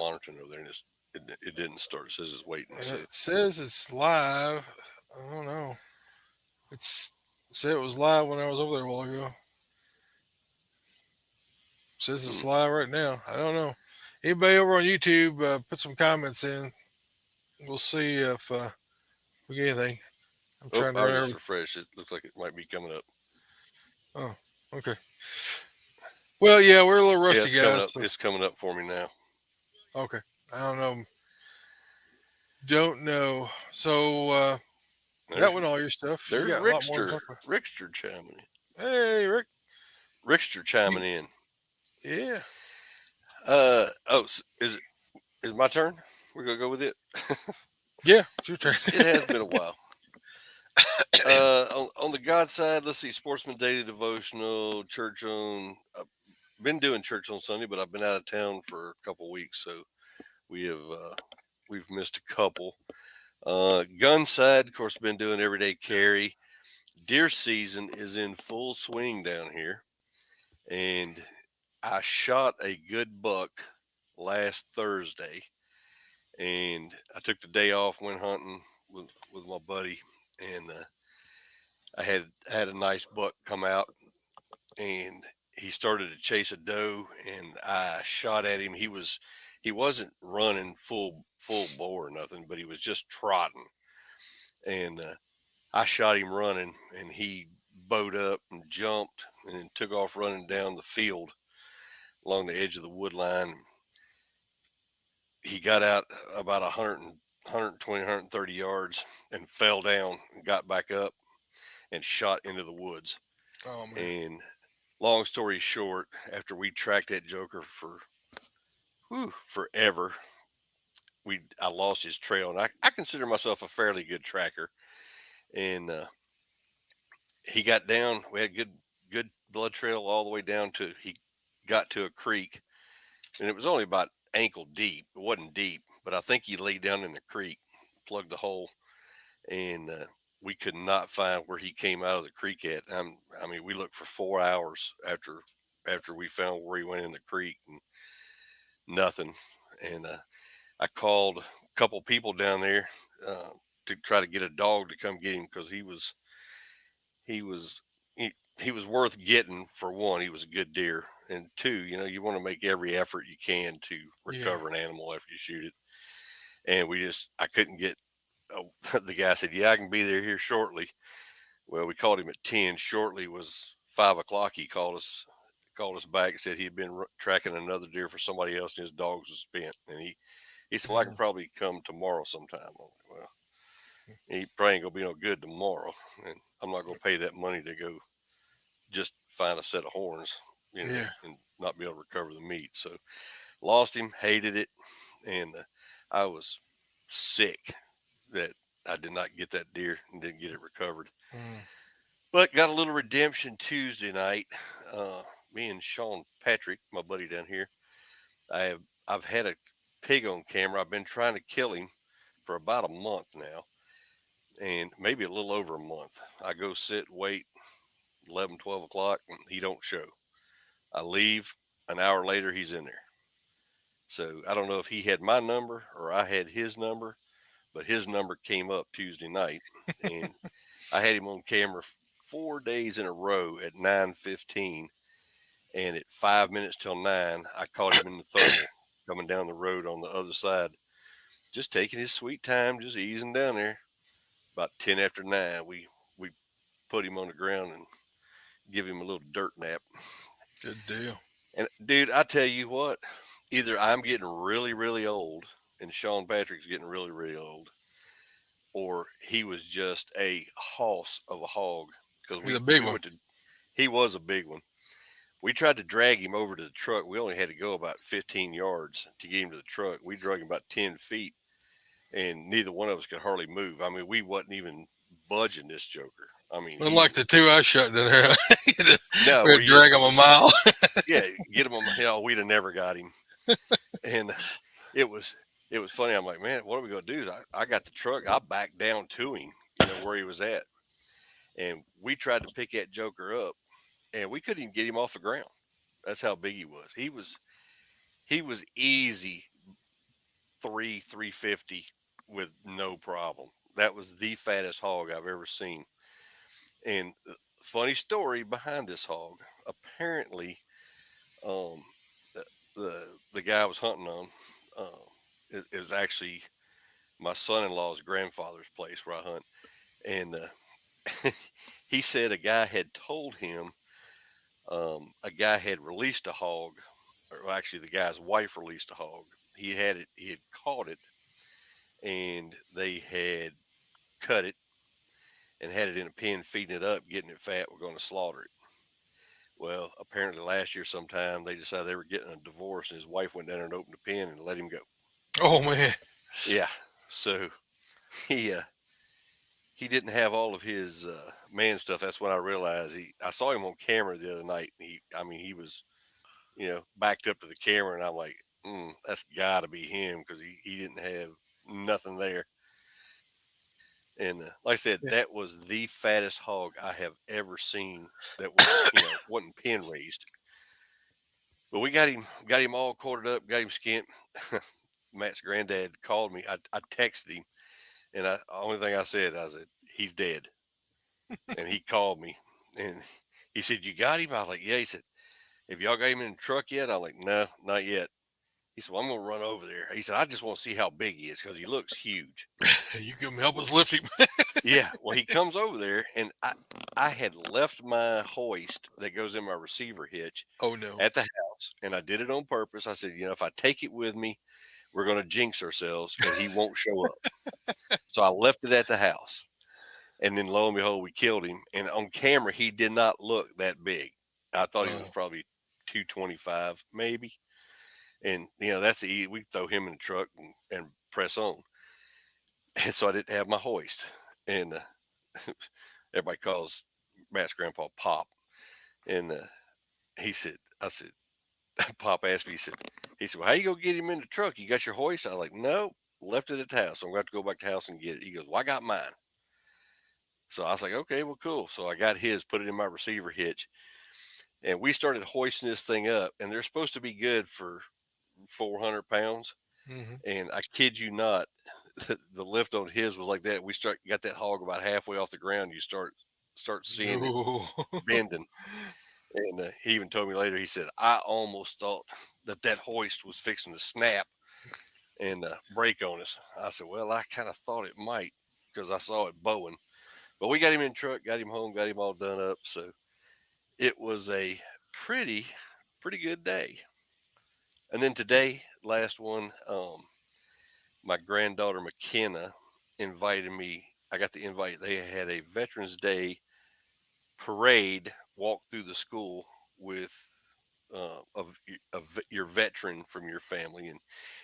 monitoring over there, and it didn't start. It says it's waiting. So It says it's live. I don't know. It's it said it was live when I was over there a while ago. It says hmm. it's live right now. I don't know. Anybody over on YouTube, put some comments in. We'll see if we get anything. I'm Oh, trying to I run just everything. refreshed. It looks like it might be coming up. Oh, okay. Well, yeah, we're a little Yeah, rusty, it's coming guys. up. So It's coming up for me now. okay. I don't know. Don't know. So that There's went all your stuff. You there's got a lot more to Rickster. talk about. Rickster chiming in. Hey, Rick. Rickster chiming You, in. yeah. Oh, is it my turn? We're gonna go with it. Yeah. It's your turn. It has been a while. On the God side, let's see, Sportsman Daily Devotional, church on. Been doing church on Sunday, but I've been out of town for a couple weeks, so we have we've missed a couple. Gun side, of course, been doing everyday carry. Deer season is in full swing down here, and I shot a good buck last Thursday, and I took the day off, went hunting with my buddy, and I had a nice buck come out, and he started to chase a doe, and I shot at him. He wasn't running full bore or nothing, but he was just trotting, and I shot him running, and he bowed up and jumped and took off running down the field along the edge of the wood line. He got out about 120, 130 yards and fell down and got back up and shot into the woods. Oh man. And long story short, after we tracked that joker for forever, I lost his trail, and I consider myself a fairly good tracker. And he got down. We had good blood trail all the way down to he got to a creek, and it was only about ankle deep. It wasn't deep, but I think he laid down in the creek, plugged the hole, and we could not find where he came out of the creek at. I mean, we looked for 4 hours after we found where he went in the creek, and nothing. And I called a couple people down there uh, to try to get a dog to come get him because he was he, he was worth getting. For one, he was a good deer, and two, you want to make every effort you can to Yeah. recover an animal after you shoot it. And I couldn't get. Oh, the guy said, "Yeah, I can be there here shortly." Well, we called him at 10. Shortly was 5 o'clock. He called us back and said he had been tracking another deer for somebody else, and his dogs was spent. And he said, "Well, I can Mhm. probably come tomorrow sometime." I'm like, well, he probably ain't gonna be no good tomorrow, and I'm not gonna pay that money to go just find a set of horns, Yeah. and not be able to recover the meat. So lost him, hated it, and I was sick that I did not get that deer and didn't get it recovered. Mm. But got a little redemption Tuesday night. Me and Sean Patrick, my buddy down here, I have I've had a pig on camera. I've been trying to kill him for about a month now, and maybe a little over a month. I go sit, wait 11, 12 o'clock, and he don't show. I leave. An hour later, he's in there. So I don't know if he had my number or I had his number, but his number came up Tuesday night, and I had him on camera 4 days in a row at 9:15, and at 5 minutes till 9, I caught him in the thruple coming down the road on the other side, just taking his sweet time, just easing down there. About 10 after 9, we put him on the ground and give him a little dirt nap. Good deal. And dude, I tell you what, either I'm getting really, really old and Sean Patrick's getting really, really old, or he was just a hoss of a hog. Because He's a we, big we one. went to, he was a big one. We tried to drag him over to the truck. We only had to go about 15 yards to get him to the truck. We drug him about 10 feet, and neither one of us could hardly move. I mean, we wasn't even budging this joker. I mean, he Unlike was the two I shot down there, no, we had where to you just drag them a mile. yeah, get him on. We'd have never got him. And it was it was funny. I'm like, man, what are we gonna do? I got the truck. I backed down to him, where he was at, and we tried to pick that joker up, and we couldn't even get him off the ground. That's how big he was. He was easy. 350 with no problem. That was the fattest hog I've ever seen. And funny story behind this hog. Apparently, um, the guy I was hunting on, it was actually my son-in-law's grandfather's place where I hunt, and he said a guy had told him, a guy had released a hog, or actually the guy's wife released a hog. He had caught it, and they had cut it and had it in a pen, feeding it up, getting it fat. We're going to slaughter it. Well, apparently last year sometime they decided they were getting a divorce, and his wife went down there and opened the pen and let him go. Oh man. Yeah, so he uh, he didn't have all of his man stuff. That's when I realized I saw him on camera the other night. I mean, he was backed up to the camera, and I'm like, that's got to be him because he didn't have nothing there. And like I said, Yeah. that was the fattest hog I have ever seen. That was wasn't pen raised. But we got him all quartered up, got him skinned. Matt's granddad called me. I texted him, and only thing I said, he's dead. And he called me, and he said, "You got him?" I was like, "Yeah." He said, "Have y'all got him in the truck yet?" I'm like, "No, not yet." He said, "Well, I'm gonna run over there." He said, "I just want to see how big he is because he looks huge." You come help us lift him. Yeah. Well, he comes over there, and I had left my hoist that goes in my receiver hitch Oh no. at the house, and I did it on purpose. I said, if I take it with me, we're gonna jinx ourselves, and he won't show up. So I left it at the house, and then lo and behold, we killed him. And on camera, he did not look that big. I thought he was Oh. probably 225, maybe. And that's we throw him in the truck and press on. And so I didn't have my hoist, and everybody calls Matt's grandpa Pop. And I said, Pop asked me, he said, "Well, how you gonna get him in the truck? You got your hoist?" I was like, "No, left it at the house. So I'm going to have to go back to the house and get it." He goes, "Well, I got mine." So I was like, "Okay, well, cool." So I got his, put it in my receiver hitch, and we started hoisting this thing up. And they're supposed to be good for 400 pounds. Hmm. And I kid you not, the lift on his was like that. We got that hog about halfway off the ground. You start seeing it Ooh. bending. And he even told me later, he said, "I almost thought that hoist was fixing to snap and break on us." I said, "Well, I kind of thought it might because I saw it bowing." But we got him in the truck, got him home, got him all done up. So it was a pretty, pretty good day. And then today, last one, my granddaughter McKenna invited me. I got the invite. They had a Veterans Day parade walk through the school with your veteran from your family, and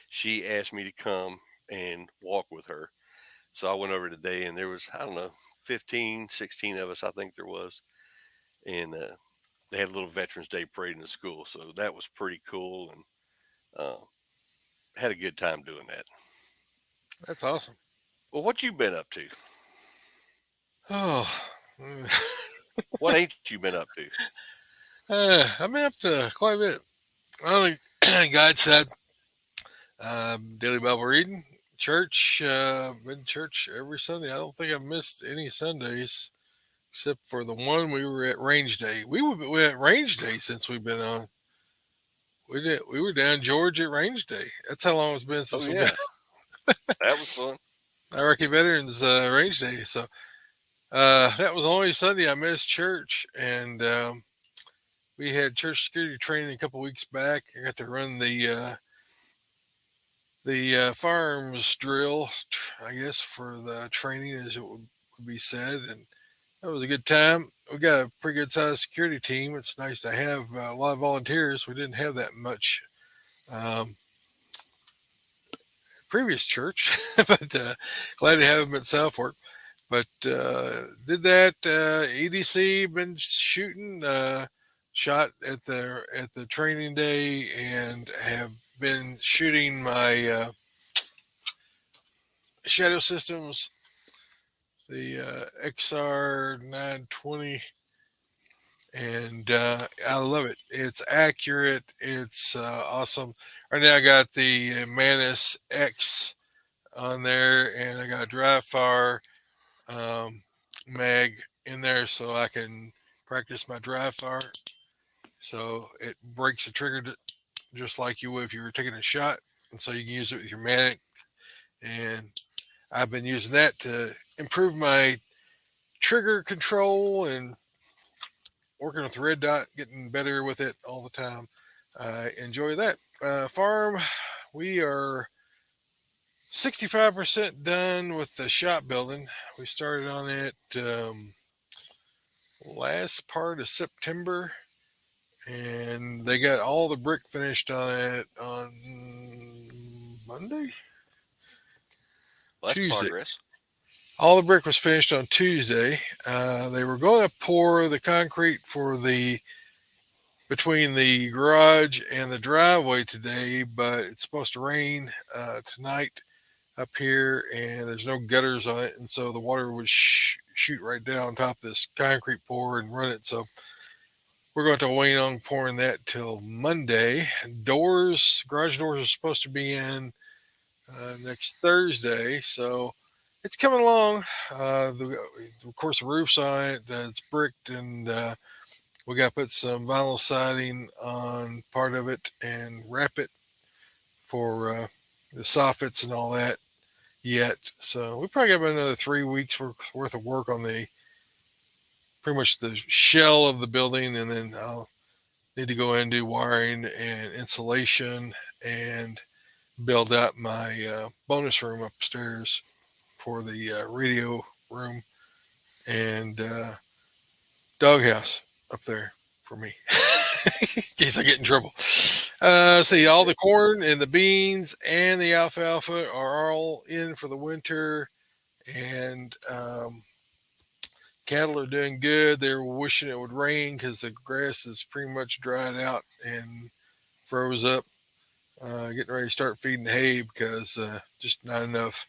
she asked me to come and walk with her. So I went over today, and there was, I don't know, 15, 16 of us, I think there was, and they had a little Veterans Day parade in the school, so that was pretty cool, and uh, had a good time doing that. That's awesome. Well, what you been up to? Oh. What ain't you been up to? I've been up to quite a bit. Well, God said, daily Bible reading, church, been to church every Sunday. I don't think I've missed any Sundays except for the one we were at Range Day. We at Range Day since we've been on. We were down Georgia at Range Day. That's how long it's been Oh since we've been yeah, that was fun. Iraqi Veterans Range Day. So that was the only Sunday I missed church, and we had church security training a couple weeks back. I got to run the firearms drill, I guess, for the training, as it would be said, and that was a good time. We got a pretty good sized security team. It's nice to have a lot of volunteers. We didn't have that much um, previous church, but glad to have them at Southwark. But did that EDC been shooting? Shot at the training day and have been shooting my shadow systems, the XR 920 and I love it. It's accurate. It's awesome. Right now, I got the Manus X on there, and I got a dry fire um, mag in there so I can practice my dry fire. So it breaks the trigger just like you would if you were taking a shot, and so you can use it with your Manic. And I've been using that to improve my trigger control and working with the red dot, getting better with it all the time. I enjoy that. Farm, we are 65% done with the shop building. We started on it last part of September, and they got all the brick finished on it on Monday, Well, that's Tuesday. progress. All the brick was finished on Tuesday. They were going to pour the concrete for the between the garage and the driveway today, but it's supposed to rain tonight up here, and there's no gutters on it, and so the water would shoot right down on top of this concrete pour and run it. So we're going to wait on pouring that till Monday. Garage doors are supposed to be in next Thursday, so it's coming along. Of course, the roof's on it. It's bricked, and we got to put some vinyl siding on part of it and wrap it for the soffits and all that yet. So we probably got about another 3 weeks worth of work on the pretty much the shell of the building, and then I'll need to go in and do wiring and insulation and build out my bonus room upstairs for the radio room and doghouse up there for me in case I get in trouble. See, all the corn and the beans and the alfalfa are all in for the winter, and cattle are doing good. They're wishing it would rain because the grass is pretty much dried out and froze up. Getting ready to start feeding hay because just not enough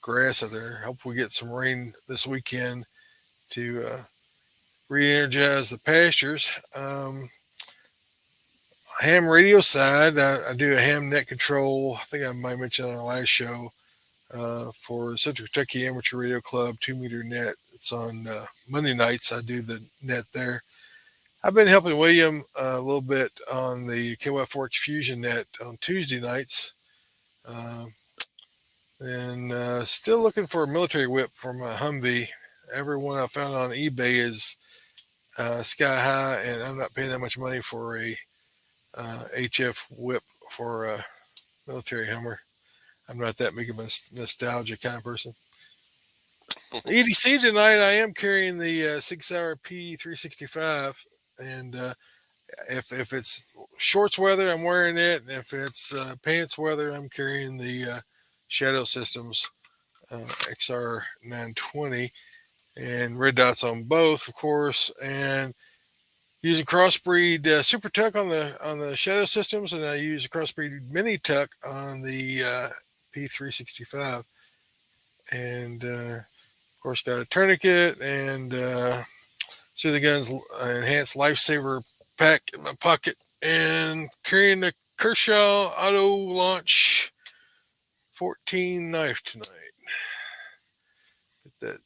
grass out there. Hope we get some rain this weekend to re-energize the pastures. Ham radio side, I do a ham net control. I think I might mention on the last show for Central Kentucky Amateur Radio Club 2 meter net. It's on Monday nights. I do the net there. I've been helping William a little bit on the KY4X Fusion net on Tuesday nights. And still looking for a military whip for my Humvee. Every one I found on eBay is sky high, and I'm not paying that much money for a HF whip for a military Hummer. I'm not that big of a nostalgia kind of person. EDC tonight, I am carrying the 6-hour P365, and if it's shorts weather, I'm wearing it, and if it's pants weather, I'm carrying the Shadow Systems XR920, and red dots on both, of course, and using crossbreed Super Tuck on the Shadow Systems, and I use a crossbreed Mini Tuck on the P365, and of course got a tourniquet and See the Guns Enhanced Lifesaver pack in my pocket, and carrying the Kershaw Auto Launch 14 knife tonight. Get that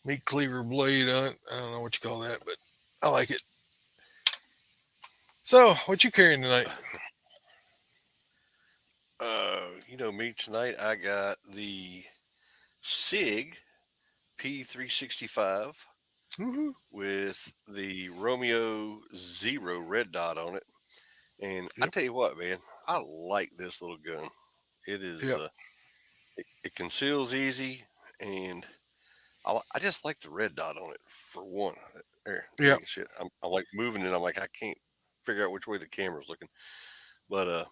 meat cleaver blade on it. I don't know what you call that, but I like it. So, what you carrying tonight? Me tonight. I got the SIG P365 Mm-hmm. with the Romeo Zero red dot on it. And I Yep. tell you what, man, I like this little gun. It is, Yep. it conceals easy, and I just like the red dot on it for one. Yep. Dang shit. I'm like moving it. I'm like, I can't figure out which way the camera's looking. But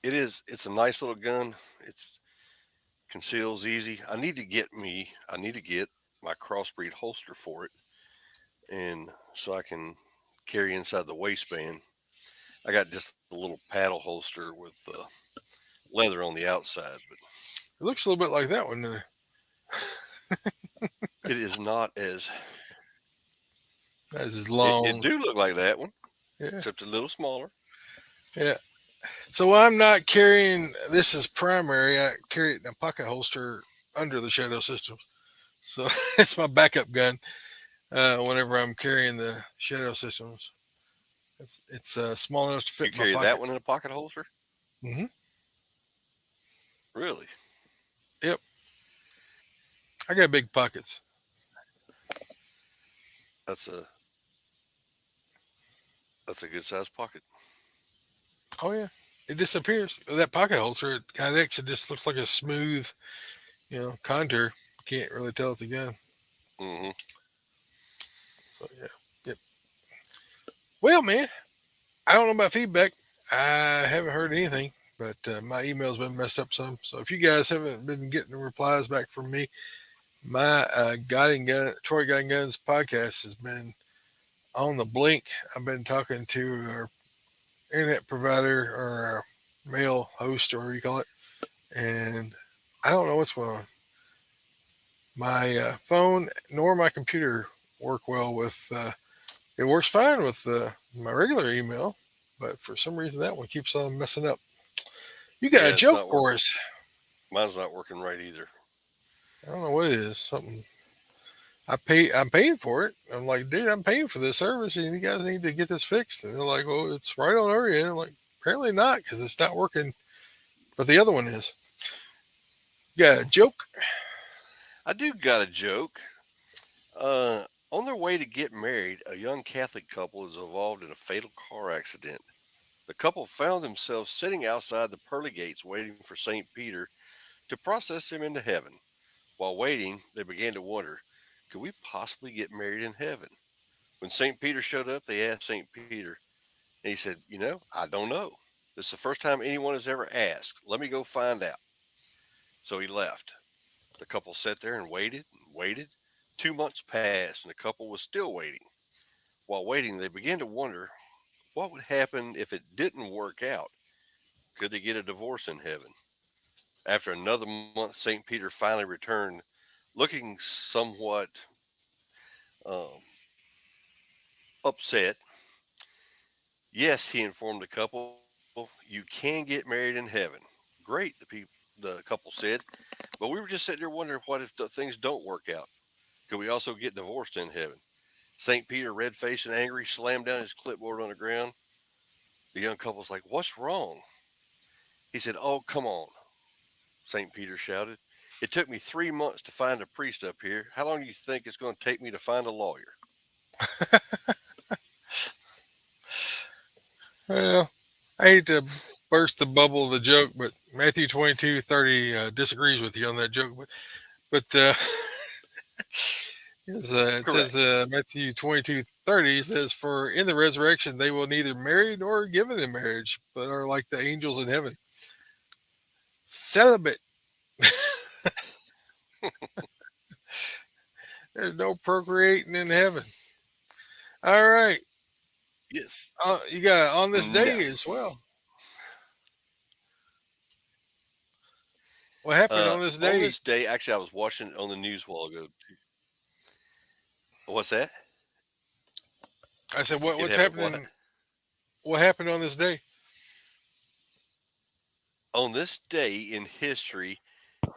it's a nice little gun. It's conceals easy. I need to get my crossbreed holster for it, and so I can carry inside the waistband. I got just a little paddle holster with leather on the outside, but It looks a little bit like that one. it is not as That's his It long. do look like that one, Yeah. except a little smaller. Yeah. So I'm not carrying this as primary. I carry it in a pocket holster under the Shadow Systems. So it's my backup gun whenever I'm carrying the Shadow Systems. It's small enough to You fit in my carry that pocket. one in a pocket holster? Hmm. Really? Yep. I got big pockets. That's a that's a good sized pocket. Oh yeah. It disappears. That pocket holster at Kydex, it just looks like a smooth, contour. Can't really tell it's a gun. Hmm. So yeah. Yep. Well, man, I don't know about feedback. I haven't heard anything, but my email's been messed up some. So if you guys haven't been getting replies back from me, my Guiding Gun Troy Guiding Guns podcast has been on the blink. I've been talking to our internet provider or our mail host or whatever you call it, and I don't know what's going on. My phone nor my computer work well with. It works fine with my regular email, but for some reason that one keeps on messing up. You got a Yeah, it's joke not for working. us? Mine's not working right either. I don't know what it is. Something I pay. I'm paying for it. I'm like, dude, I'm paying for this service, and you guys need to get this fixed. And they're like, well, it's right on our end. I'm like, apparently not, because it's not working. But the other one is. You got a joke? I do got a joke. On their way to get married, a young Catholic couple is involved in a fatal car accident. The couple found themselves sitting outside the pearly gates waiting for St. Peter to process them into heaven. While waiting, they began to wonder, could we possibly get married in heaven? When St. Peter showed up, they asked St. Peter, and he said, I don't know. This is the first time anyone has ever asked. Let me go find out. So he left. The couple sat there and waited and waited. 2 months passed, and the couple was still waiting. While waiting, they began to wonder what would happen if it didn't work out. Could they get a divorce in heaven? After another month, St. Peter finally returned, looking somewhat um, upset. Yes, he informed the couple, you can get married in heaven. Great, the couple said, but we were just sitting there wondering what if things don't work out? Could we also get divorced in heaven? St. Peter, red faced and angry, slammed down his clipboard on the ground. The young couple's like, what's wrong? He said, oh, come on, St. Peter shouted. It took me 3 months to find a priest up here. How long do you think it's going to take me to find a lawyer? Well, I hate to burst the bubble of the joke, but Matthew 22:30 disagrees with you on that joke. But it says Correct. Matthew 22:30 says, "For in the resurrection they will neither marry nor given in marriage, but are like the angels in heaven, celibate. There's no procreating in heaven." All right, Yes. you got on this No. day as well. What happened on this On day? this day, actually, I was watching it on the news a while ago. What's that? I said, It what's happened what? happening? What happened on this day? On this day in history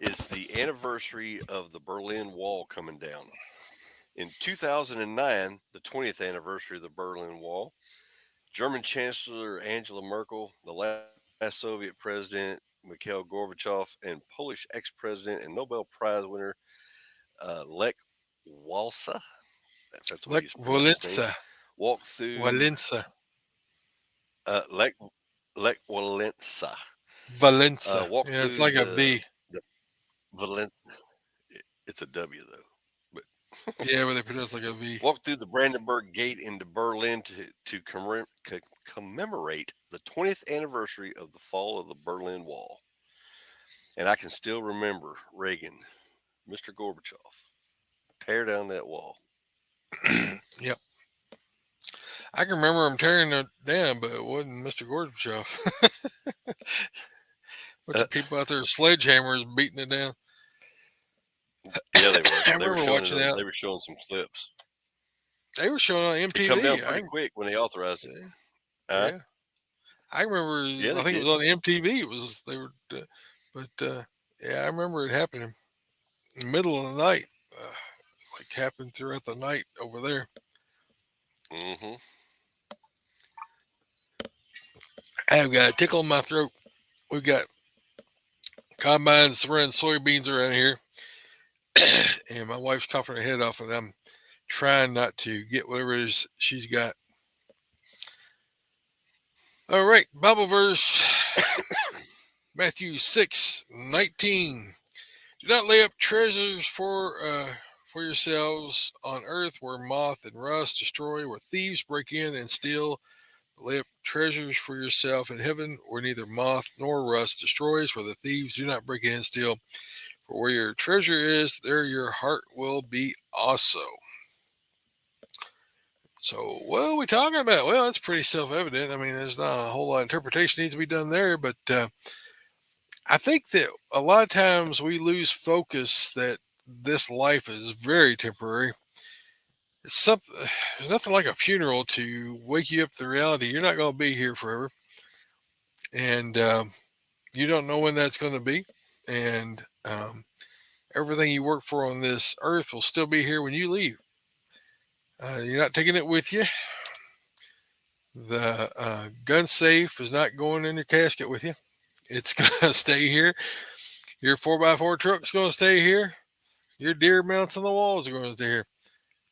is the anniversary of the Berlin Wall coming down. In 2009, the 20th anniversary of the Berlin Wall, German Chancellor Angela Merkel, the last Soviet president Mikhail Gorbachev, and Polish ex-president and Nobel Prize winner Lech Walesa, if that's the way Like you pronounce his name, Valenza, walked through Valenza, Lech Walesa, Valenza. walked Yeah, it's through like a V. the Valencia. It's a W though, but Yeah, but they pronounce like a V. walked through the Brandenburg Gate into Berlin to commemorate the 20th anniversary of the fall of the Berlin Wall. And I can still remember Reagan, Mr. Gorbachev, tear down that wall. Yep. I can remember him tearing it down, but it wasn't Mr. Gorbachev. Bunch Uh, of people out there with sledgehammers beating it down. yeah, they were. I They were remember showing it watching on. that. They were showing some clips. They were showing on It come down MTV. pretty quick when they authorized it. Yeah, Huh? yeah. I remember. Yeah, I they think it did. was on MTV. It was they were, but yeah, I remember it happening in the middle of the night. Uh, like happened throughout the night over there. Hmm. I've got a tickle in my throat. We've got combines running soybeans around here, and my wife's coughing her head off, and I'm trying not to get whatever it is she's got. All right, Bible verse Matthew 6:19. Do not lay up treasures for yourselves on earth, where moth and rust destroy, where thieves break in and steal. Lay up treasures for yourself in heaven, where neither moth nor rust destroys, where the thieves do not break in and steal. For where your treasure is, there your heart will be also. So, what are we talking about? Well, it's pretty self-evident. I mean, there's not a whole lot of interpretation needs to be done there, but I think that a lot of times we lose focus that this life is very temporary. It's something. There's nothing like a funeral to wake you up to the reality you're not going to be here forever, and you don't know when that's going to be, and everything you work for on this earth will still be here when you leave. You're not taking it with you. The gun safe is not going in your casket with you. It's going to stay here. Your 4x4 truck's going to stay here. Your deer mounts on the walls are going to stay here.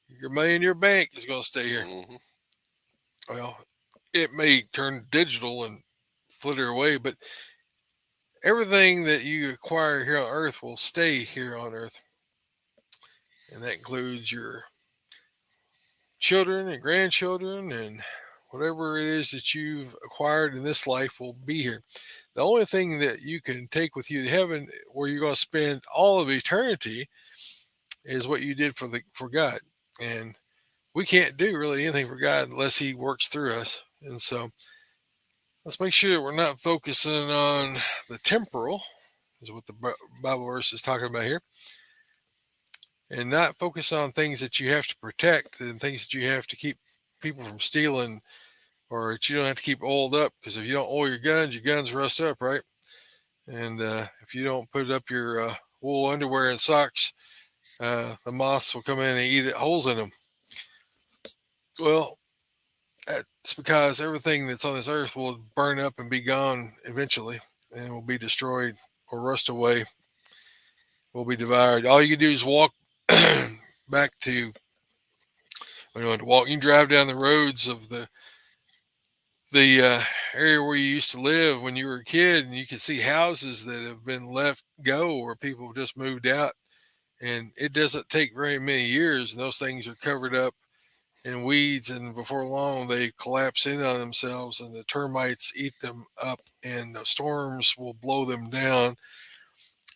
Your money in your bank is going to stay here. Hmm. Well, it may turn digital and flitter away, but everything that you acquire here on earth will stay here on earth. And that includes your children and grandchildren and whatever it is that you've acquired in this life will be here. The only thing that you can take with you to heaven, where you're going to spend all of eternity, is what you did for God. And we can't do really anything for God unless He works through us. And so let's make sure that we're not focusing on the temporal, is what the Bible verse is talking about here, and not focus on things that you have to protect and things that you have to keep people from stealing, or that you don't have to keep oiled up, because if you don't oil your guns rust up, right? And if you don't put up your wool underwear and socks, the moths will come in and eat holes in them. Well, that's because everything that's on this earth will burn up and be gone eventually, and will be destroyed or rust away, will be devoured. All you can do is walk back to, walk. You can drive down the roads of the area where you used to live when you were a kid, and you can see houses that have been left go, or people have just moved out, and it doesn't take very many years, and those things are covered up in weeds, and before long they collapse in on themselves, and the termites eat them up, and the storms will blow them down,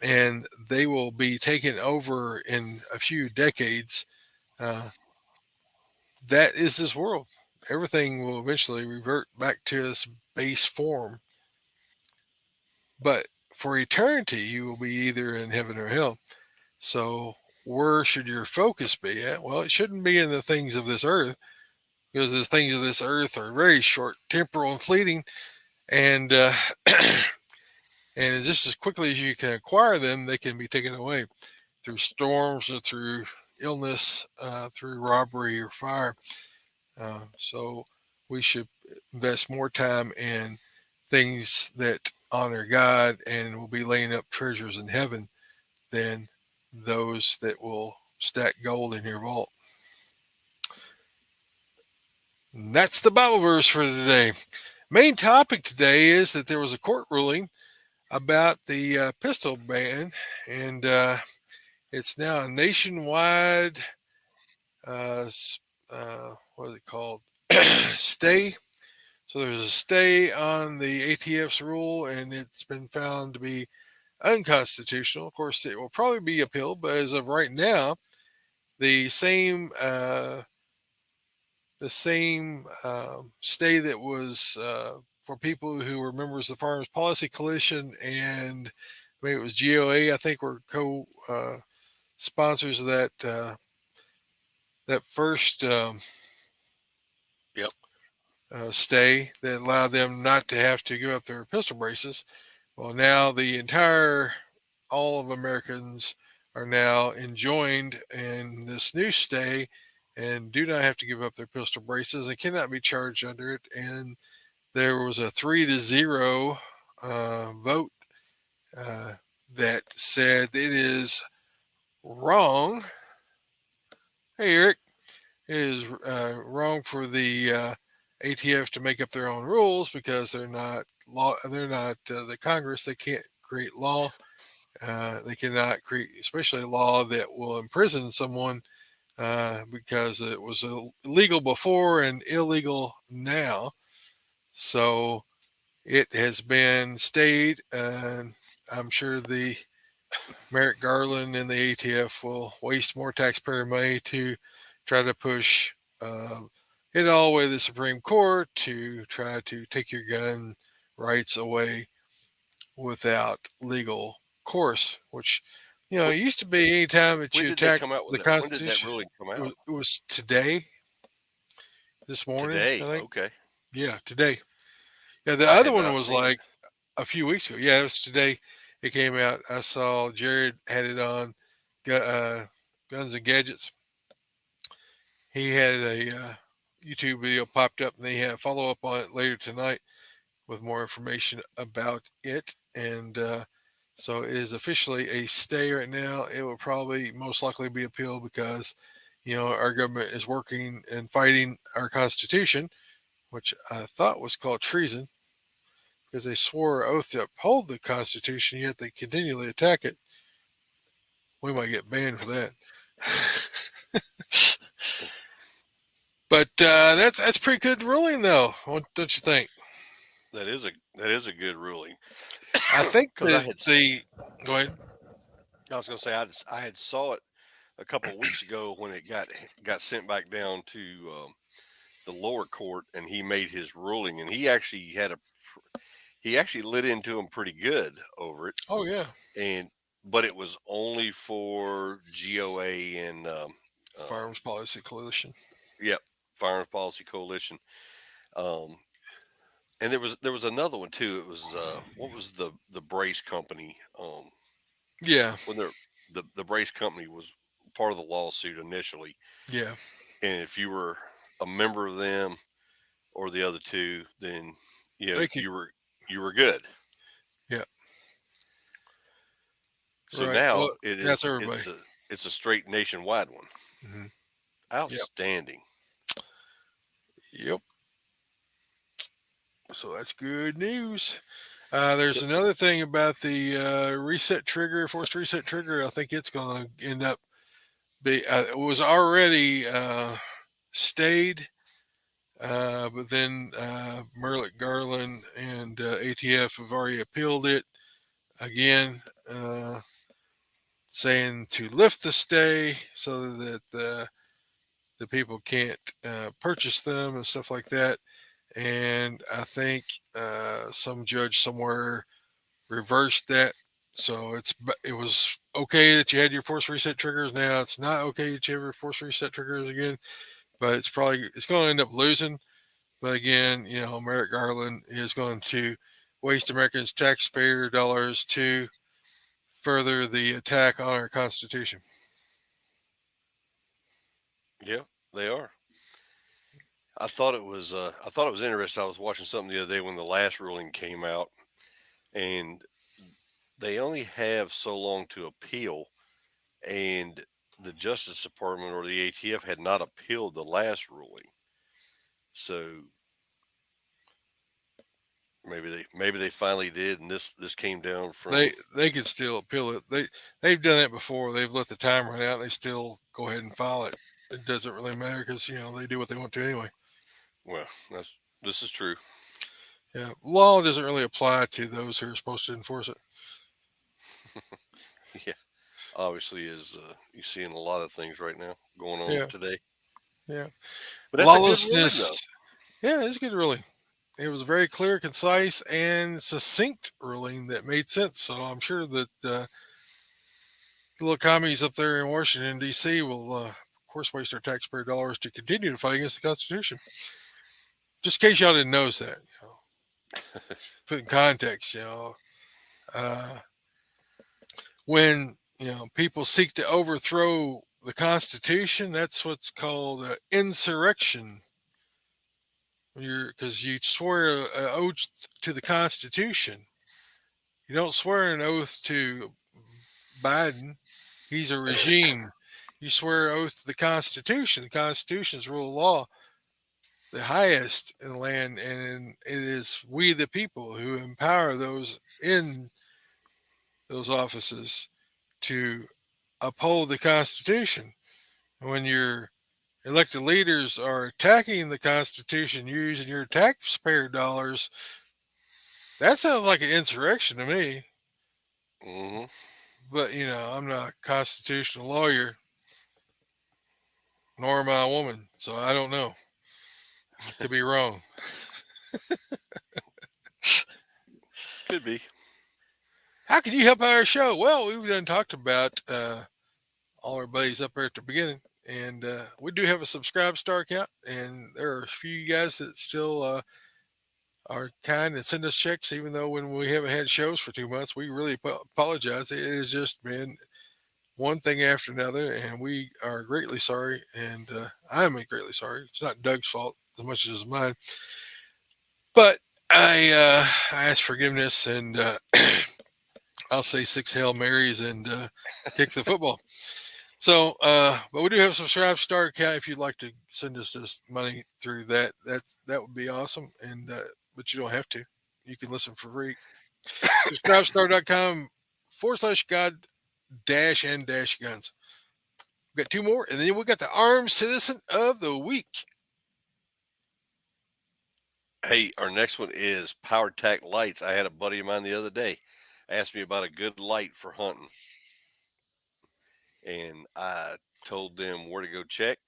and they will be taken over in a few decades. uh, that is this world. Everything will eventually revert back to its base form, but for eternity you will be either in heaven or hell. So where should your focus be at? Well, it shouldn't be in the things of this earth, because the things of this earth are very short, temporal, and fleeting, and and just as quickly as you can acquire them, they can be taken away through storms or through illness, through robbery or fire. So we should invest more time in things that honor God and will be laying up treasures in heaven than those that will stack gold in your vault. And that's the Bible verse for today. Main topic today is that there was a court ruling about the pistol ban, and it's now a nationwide, uh, what is it called? Stay. So there's a stay on the ATF's rule, and it's been found to be unconstitutional. Of course, it will probably be appealed, but as of right now, the same stay that was for people who were members of the Farmers Policy Coalition, and maybe it was GOA, I think, were co sponsors of that first Yep. stay that allowed them not to have to give up their pistol braces. Well, now all of Americans are now enjoined in this new stay and do not have to give up their pistol braces and cannot be charged under it. And there was a 3-0 vote uh, that said it is wrong. Hey, Eric, it is wrong for the ATF to make up their own rules because they're not law. They're not the Congress. They can't create law. They cannot create, especially a law that will imprison someone because it was illegal before and illegal now. So it has been stayed, and I'm sure the Merrick Garland and the ATF will waste more taxpayer money to try to push it all the way to the Supreme Court to try to take your gun rights away without legal course, which What, it used to be any time that when you did they attack come out with the that? When did that Constitution. ruling come It out? was today, this morning, I Today. think. Okay. Yeah, today. Yeah, the I other had one not was seen it. like a few weeks ago. Yeah, it was today. It came out. I saw Jared had it on Guns and Gadgets. He had a YouTube video popped up, and they had a follow up on it later tonight with more information about it. And so it is officially a stay right now. It will probably most likely be appealed because, our government is working and fighting our Constitution, which I thought was called treason because they swore an oath to uphold the Constitution, yet they continually attack it. We might get banned for that. But that's pretty good ruling, though. Don't you think? That is a good ruling. I think Because that the go ahead. I was going to say I had saw it a couple of weeks ago when it got sent back down to the lower court, and he made his ruling, and he actually lit into him pretty good over it, Oh yeah, and but it was only for GOA and Firearms Policy Coalition. yep, Firearms Policy Coalition. Um, and there was another one too. It was what was the brace company? Yeah, When the brace company was part of the lawsuit initially, yeah. and if you were a member of them or the other two, then They could. you were good. Yeah, So right. now Well, that's everybody. it's a straight nationwide one. Hmm. Yep. Outstanding. Yep. So that's good news. There's So, another thing about the reset trigger, forced reset trigger. I think it's going to end up it was already stayed, but then Merrick Garland and ATF have already appealed it again, saying to lift the stay so that the people can't purchase them and stuff like that. And I think some judge somewhere reversed that. So it was okay that you had your force reset triggers. Now it's not okay that you have your force reset triggers again. But it's going to end up losing. But again, Merrick Garland is going to waste Americans' taxpayer dollars to further the attack on our Constitution. yeah, they are. I thought it was interesting. I was watching something the other day when the last ruling came out, and they only have so long to appeal, and the Justice Department or the ATF had not appealed the last ruling. So maybe they finally did, and this came down from. They can still appeal it. They've done that before. They've let the time run out. And they still go ahead and file it. It doesn't really matter because they do what they want to anyway. Well, this is true. Yeah, law doesn't really apply to those who are supposed to enforce it. Yeah, obviously, is you seeing a lot of things right now going on Yeah, today. yeah. But that's a good ruling, though. Lawlessness. Yeah, it's a good ruling. It was a very clear, concise, and succinct ruling that made sense. So I'm sure that the little commies up there in Washington D.C. will course, waste our taxpayer dollars to continue to fight against the Constitution. Just in case y'all didn't notice that, put in context, uh, when people seek to overthrow the Constitution, that's what's called insurrection. Because you swear an oath to the Constitution. You don't swear an oath to Biden. He's a regime. You swear an oath to the Constitution. The Constitution's rule of law, the highest in the land, and it is we the people who empower those in those offices to uphold the Constitution. When your elected leaders are attacking the Constitution using your taxpayer dollars, that sounds like an insurrection to me. Hmm. But I'm not a constitutional lawyer, nor am I a woman, so I don't know. I could be wrong. Could be. How can you help out our show? Well, we've done talked about all our buddies up there at the beginning, and we do have a Subscribe Star account, and there are a few guys that still are kind and send us checks, even though when we haven't had shows for 2 months. We really apologize. It has just been one thing after another, and we are greatly sorry. And I'm greatly sorry. It's not Doug's fault as much as mine. But I ask forgiveness, and I'll say 6 Hail Marys and kick the football. So, but we do have a Subscribe Star account. If you'd like to send us this money through that, that would be awesome. And but you don't have to. You can listen for free. SubscribeStar.com/God-and-guns. We got 2 more, and then we got the Armed Citizen of the Week. Hey, our next one is PowerTac lights. I had a buddy of mine the other day asked me about a good light for hunting, and I told them where to go check,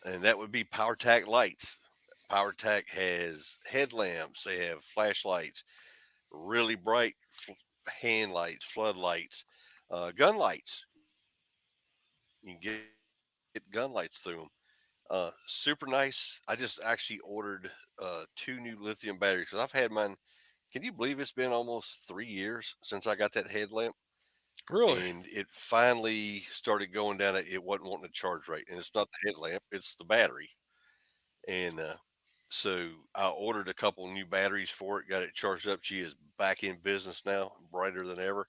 and that would be PowerTac lights. PowerTac has headlamps, they have flashlights, really bright hand lights, floodlights, gun lights. You can get gun lights through them. Super nice. I just actually ordered 2 new lithium batteries because I've had mine. Can you believe it's been almost 3 years since I got that headlamp? Really? And it finally started going down. It wasn't wanting to charge right, and it's not the headlamp; it's the battery. And so I ordered a couple new batteries for it. Got it charged up. She is back in business now, brighter than ever.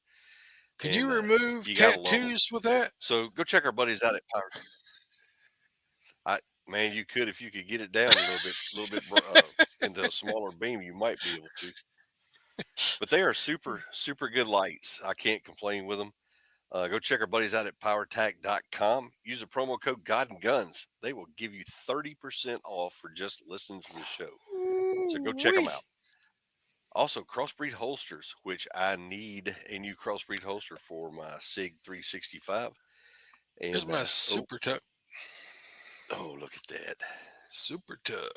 Can you And remove you gotta love them. tattoos with that? So go check our buddies out at Power. Man, you could if you could get it down a little bit into a smaller beam, you might be able to. But they are super, super good lights. I can't complain with them. Go check our buddies out at powertac.com. Use the promo code God and Guns. They will give you 30% off for just listening to the show. So go check them Ooh-wee. out. Also, Crossbreed holsters, which I need a new Crossbreed holster for my SIG 365. Here's And my Super Tuck. oh, look at that. Super Tuck.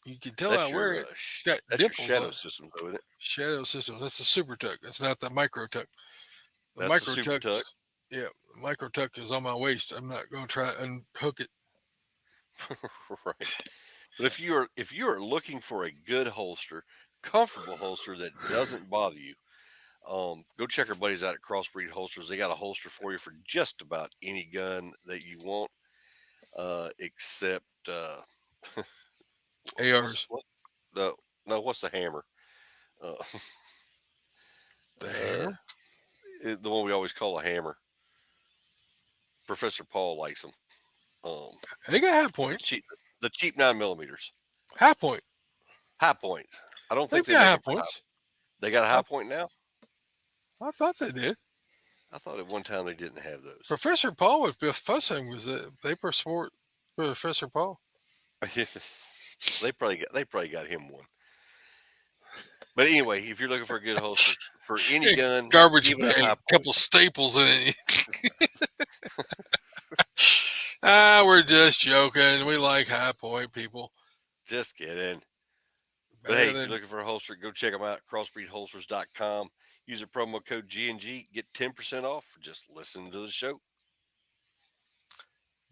You can tell That's I wear your it. It's got that's your dimples on shadow it. system, though, isn't it? Shadow system. That's the Super Tuck. That's not the Micro Tuck. The That's the Micro Super Tuck. Tuck. Yeah, the Micro Tuck is on my waist. I'm not going to try to unhook it. Right. But if you are looking for a good holster, comfortable holster that doesn't bother you, go check our buddies out at Crossbreed Holsters. They got a holster for you for just about any gun that you want, except ARs. no, what's the hammer? Uh, The hammer. the one we always call a hammer. Professor Paul likes them. They got high The point. cheap, the cheap 9 millimeters, High point. high point. I don't They've think they got make high them for high. points. They got a high point now. I thought they did. I thought at one time they didn't have those. Professor Paul with Biff Fussing was it? They support Professor Paul. They probably got him one. But anyway, if you're looking for a good holster for any gun, Garbage even a bag, high point, couple staples in it. We're just joking. We like high point people. just kidding. But Better hey, if than you're looking for a holster, go check them out. Crossbreedholsters.com. Use the promo code GNG. Get 10% off for just listening to the show.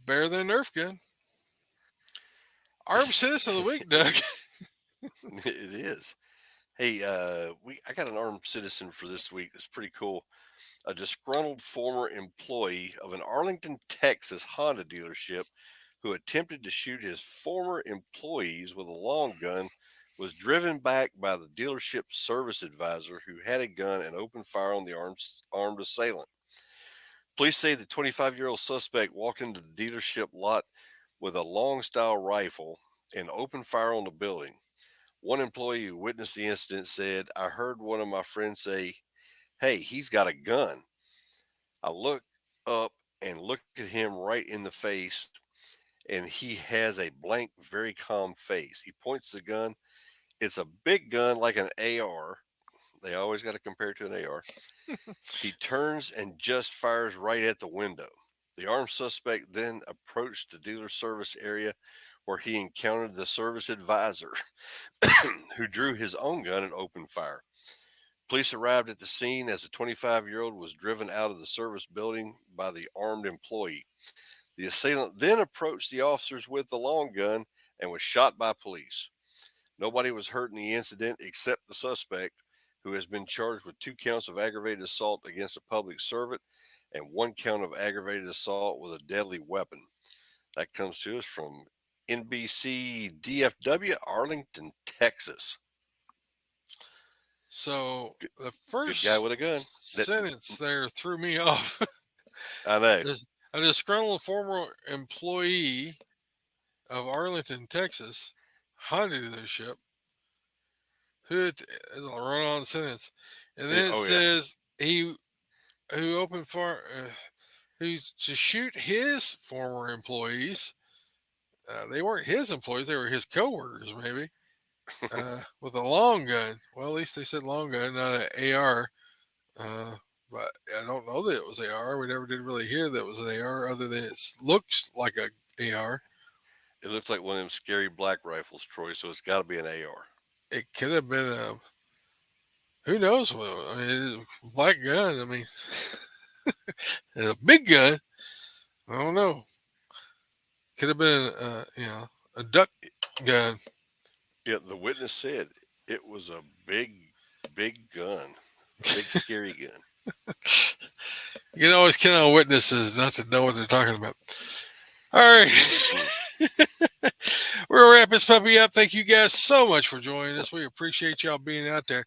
better than a Nerf gun. Armed Citizen of the Week, Doug. It is. Hey, I got an armed citizen for this week. It's pretty cool. A disgruntled former employee of an Arlington, Texas Honda dealership who attempted to shoot his former employees with a long gun was driven back by the dealership service advisor who had a gun and opened fire on the armed assailant. Police say the 25-year-old suspect walked into the dealership lot with a long style rifle and opened fire on the building. One employee who witnessed the incident said, "I heard one of my friends say, 'Hey, he's got a gun.' I looked up and looked at him right in the face, and he has a blank, very calm face. He points the gun. It's a big gun like an AR. They always got to compare it to an AR. He turns and just fires right at the window. The armed suspect then approached the dealer service area where he encountered the service advisor, who drew his own gun and opened fire. Police arrived at the scene as the 25-year-old was driven out of the service building by the armed employee. The assailant then approached the officers with the long gun and was shot by police. Nobody was hurt in the incident except the suspect, who has been charged with 2 counts of aggravated assault against a public servant and 1 count of aggravated assault with a deadly weapon. That comes to us from NBC DFW, Arlington, Texas. So the Good guy first with a gun. sentence there threw me off. I know. A disgruntled former employee of Arlington, Texas, Honda dealership, who is a run-on sentence, and then it Oh yeah. says he who opened fire, who's to shoot his former employees. They weren't his employees; they were his coworkers, maybe, with a long gun. Well, at least they said long gun, not an AR. Uh, but I don't know that it was AR. We never did really hear that it was an AR, other than it looks like a AR. It looks like one of them scary black rifles, Troy. So it's got to be an AR. It could have been a who knows what. I mean, it's a black gun. I mean, it's a big gun. I don't know. Could have been a duck gun. Yeah, the witness said it was a big gun, big scary gun. You can always count on witnesses not to know what they're talking about. All right. We're going to wrap this puppy up. Thank you guys so much for joining us. We appreciate y'all being out there.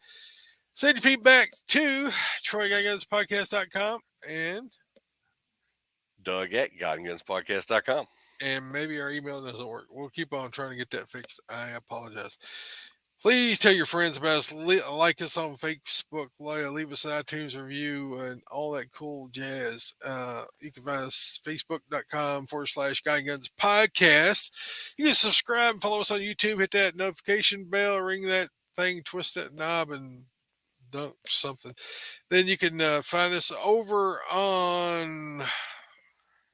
Send your feedback to TroyGuyGunsPodcast.com and Doug at GodandGunsPodcast.com. and maybe our email doesn't work. We'll keep on trying to get that fixed. I apologize. Please tell your friends about us. Like us on Facebook. Leave us an iTunes review and all that cool jazz. You can find us Facebook.com/Guy Guns Podcast. You can subscribe and follow us on YouTube. Hit that notification bell. Ring that thing. Twist that knob and dunk something. Then you can find us over on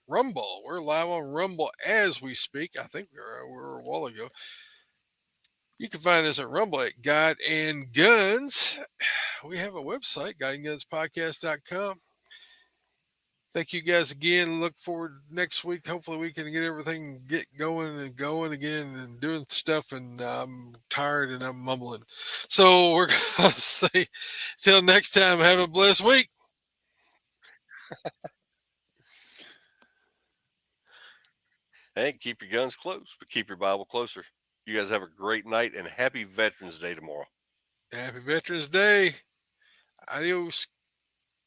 Rumble. We're live on Rumble as we speak. I think we were a while ago. You can find us at Rumble at God and Guns. We have a website, GodandGunsPodcast.com. Thank you guys again. Look forward next week. Hopefully we can get everything going again and doing stuff. And I'm tired and I'm mumbling. So we're going to say till next time, have a blessed week. Hey, keep your guns close, but keep your Bible closer. You guys have a great night and happy Veterans Day tomorrow. Happy Veterans Day. Adios.